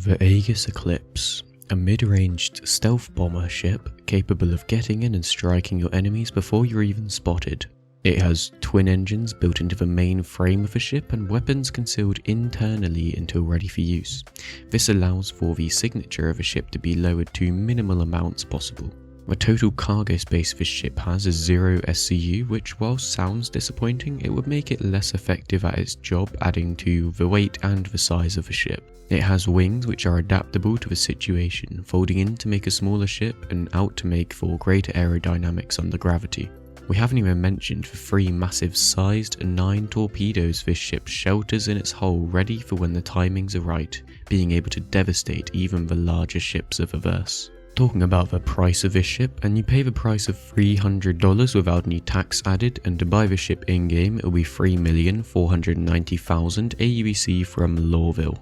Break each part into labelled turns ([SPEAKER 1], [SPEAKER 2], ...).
[SPEAKER 1] The Aegis Eclipse, a mid-ranged stealth bomber ship capable of getting in and striking your enemies before you're even spotted. It has twin engines built into the main frame of the ship and weapons concealed internally until ready for use. This allows for the signature of a ship to be lowered to minimal amounts possible. The total cargo space this ship has is 0 SCU, which while sounds disappointing, it would make it less effective at its job, adding to the weight and the size of the ship. It has wings which are adaptable to the situation, folding in to make a smaller ship and out to make for greater aerodynamics under gravity. We haven't even mentioned the 3 massive sized 9 torpedoes this ship shelters in its hull, ready for when the timings are right, being able to devastate even the larger ships of the verse. Talking about the price of this ship, and you pay the price of $300 without any tax added, and to buy the ship in-game it will be 3,490,000 AUEC from Lawville.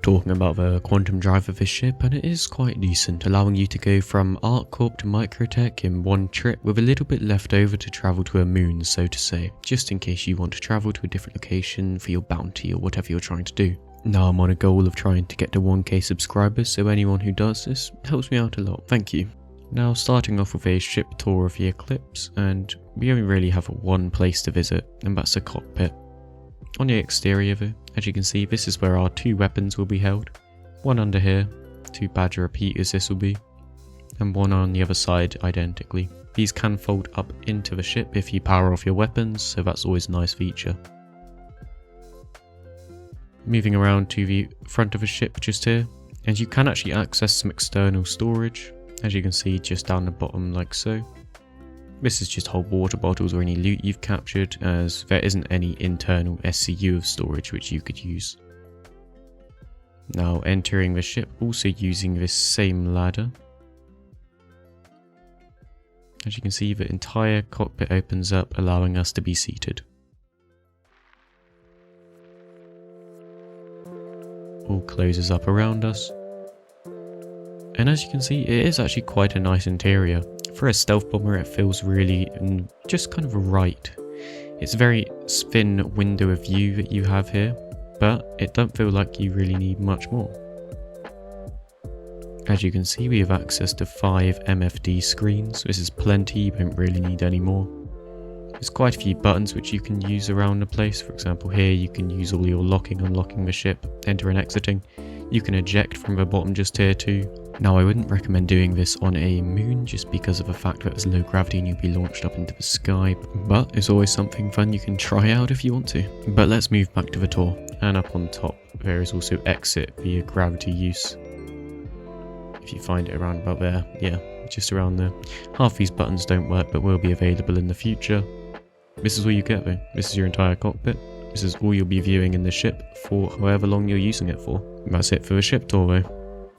[SPEAKER 1] Talking about the quantum drive of this ship, and it is quite decent, allowing you to go from ArcCorp to Microtech in one trip with a little bit left over to travel to a moon, so to say, just in case you want to travel to a different location for your bounty or whatever you're trying to do. Now I'm on a goal of trying to get to 1k subscribers, so anyone who does this helps me out a lot, thank you. Now starting off with a ship tour of the Eclipse, and we only really have one place to visit, and that's the cockpit. On the exterior though, as you can see, this is where our 2 weapons will be held. One under here, 2 Badger repeaters this will be, and one on the other side identically. These can fold up into the ship if you power off your weapons, so that's always a nice feature. Moving around to the front of the ship just here, and you can actually access some external storage, as you can see just down the bottom like so. This is just hold water bottles or any loot you've captured, as there isn't any internal SCU of storage which you could use. Now entering the ship, also using this same ladder. As you can see, the entire cockpit opens up, allowing us to be seated. All closes up around us. And as you can see, it is actually quite a nice interior. For a stealth bomber, it feels really just kind of right. It's a very thin window of view that you have here, but it don't feel like you really need much more. As you can see, we have access to 5 MFD screens. This is plenty, you don't really need any more. There's quite a few buttons which you can use around the place. For example, here you can use all your locking, unlocking the ship, enter and exiting. You can eject from the bottom just here too. Now I wouldn't recommend doing this on a moon just because of the fact that it's low gravity and you'll be launched up into the sky, but it's always something fun you can try out if you want to. But let's move back to the tour, and up on top there is also exit via gravity use. If you find it around about there, yeah, just around there. Half these buttons don't work but will be available in the future. This is all you get though. This is your entire cockpit. This is all you'll be viewing in the ship for however long you're using it for. That's it for the ship tour though.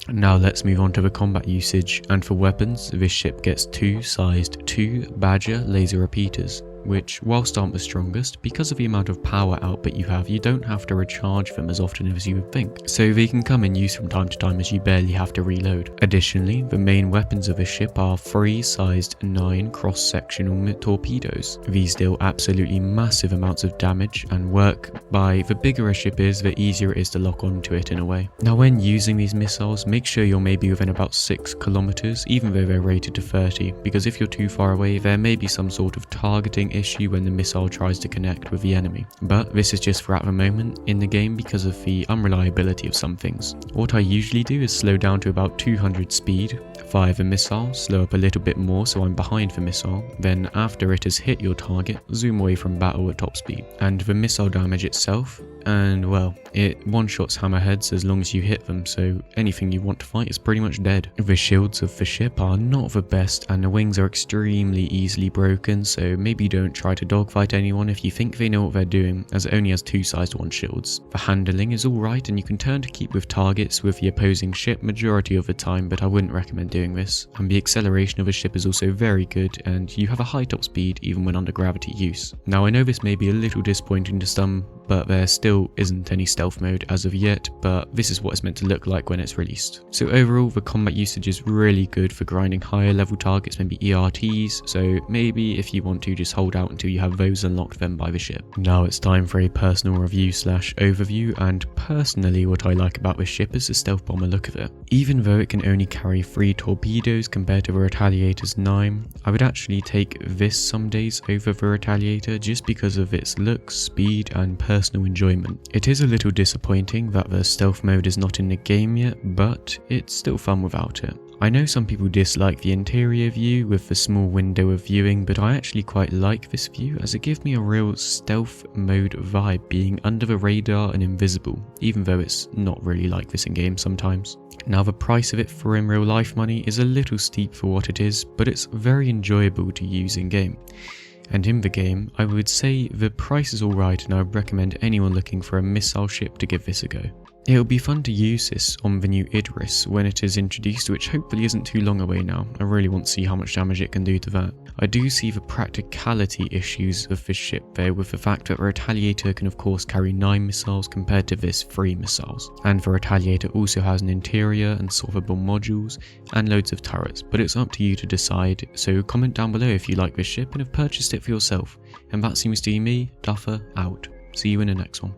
[SPEAKER 1] Now let's move on to the combat usage, and for weapons, this ship gets 2 sized 2 Badger laser repeaters, which whilst aren't the strongest, because of the amount of power output you have, you don't have to recharge them as often as you would think, so they can come in use from time to time as you barely have to reload. Additionally, the main weapons of this ship are 3 sized 9 cross-sectional torpedoes. These deal absolutely massive amounts of damage and work by the bigger a ship is, the easier it is to lock onto it in a way. Now when using these missiles, make sure you're maybe within about 6 kilometers, even though they're rated to 30, because if you're too far away, there may be some sort of targeting issue when the missile tries to connect with the enemy. But this is just for at the moment in the game because of the unreliability of some things. What I usually do is slow down to about 200 speed, fire the missile, slow up a little bit more so I'm behind the missile, then after it has hit your target, zoom away from battle at top speed. And the missile damage itself, and well, it one-shots hammerheads as long as you hit them, so anything you want to fight is pretty much dead. The shields of the ship are not the best and the wings are extremely easily broken, so maybe don't try to dogfight anyone if you think they know what they're doing, as it only has 2 sized 1 shields. The handling is alright and you can turn to keep with targets with the opposing ship majority of the time, but I wouldn't recommend doing this. And the acceleration of a ship is also very good, and you have a high top speed even when under gravity use. Now I know this may be a little disappointing to some, but there still isn't any stealth mode as of yet, but this is what it's meant to look like when it's released. So overall, the combat usage is really good for grinding higher level targets, maybe ERTs, so maybe if you want to just hold hold out until you have those unlocked then buy the ship. Now it's time for a personal review slash overview, and personally what I like about this ship is the stealth bomber look of it. Even though it can only carry 3 torpedoes compared to the Retaliator's 9, I would actually take this some days over the Retaliator just because of its looks, speed and personal enjoyment. It is a little disappointing that the stealth mode is not in the game yet, but it's still fun without it. I know some people dislike the interior view with the small window of viewing, but I actually quite like this view as it gives me a real stealth mode vibe, being under the radar and invisible, even though it's not really like this in game sometimes. Now the price of it for in real life money is a little steep for what it is, but it's very enjoyable to use in game. And in the game, I would say the price is alright, and I would recommend anyone looking for a missile ship to give this a go. It'll be fun to use this on the new Idris when it is introduced, which hopefully isn't too long away now. I really want to see how much damage it can do to that. I do see the practicality issues of this ship though, with the fact that the Retaliator can of course carry 9 missiles compared to this 3 missiles. And the Retaliator also has an interior and solvable modules and loads of turrets, but it's up to you to decide, so comment down below if you like this ship and have purchased it for yourself. And that seems to be me, Duffer, out. See you in the next one.